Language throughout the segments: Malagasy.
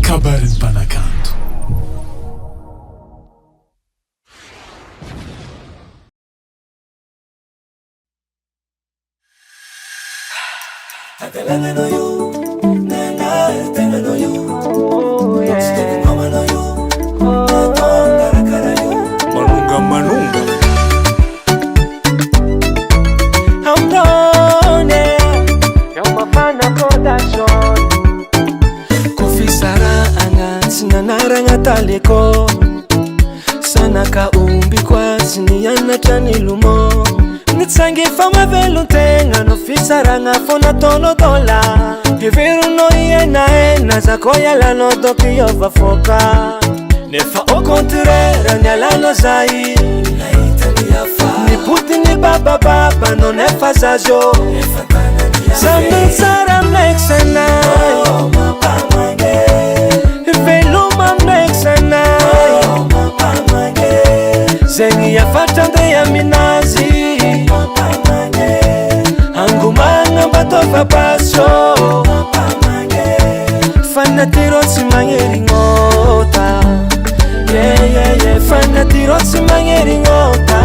kabarin'ny mpanakanto. Manunga nanaragna taleko sanaka omby kwasy nianatra ny lomo nitsangy fa mavelon-tegna no fisaragna fô natôlôdôla heveronao iainaina zako ialanao dôky iova fôka nefa au contraire nialanao zay nipody ny babababa no nefa zazô samby tsara mleksanay zegny yafatrandeha aminazy angomagna mbatôva basô fanatiro tsy magnerignôta fanatiro tsy magnerignôta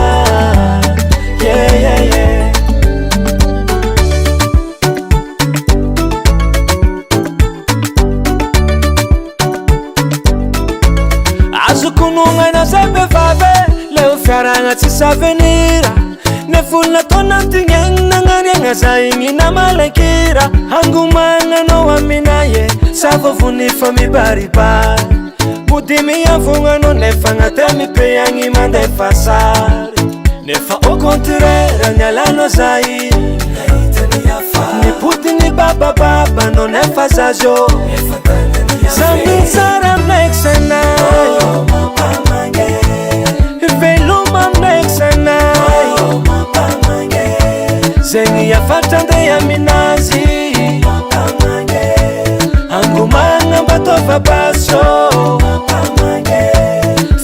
azokonongaina zay mbevave leo fiaragna tsisy avenira nevolona taonantignaigny nagnariagna za igny namalankira angomagnanao aminaye savovony fa mibaribary mody miavognanao nefa agnaty mipeagny mandefa sary nefa au contraire nialanao zay nipody ny babababa no nefa zazô samby tsara mleksanay veloma mleksanay zegny yafatrandeha aminazy angomagna mbatôva basô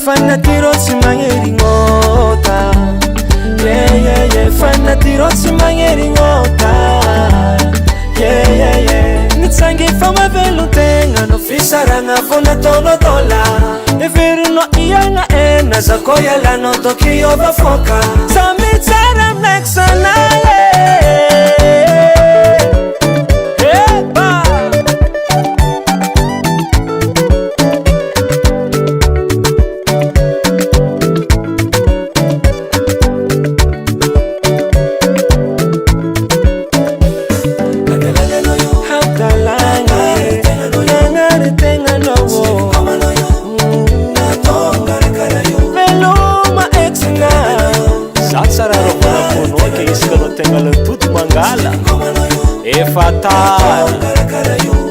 fanatiro tsy magnerignôta fanatiro tsy magnerignôta nitsangy fa mavelon-tegna no fisaragna fô natôlôdôla heveronao iagna ena zako ialanao dôky iova fôka samby tsara mleksanay tegna le tudo mangala e fatale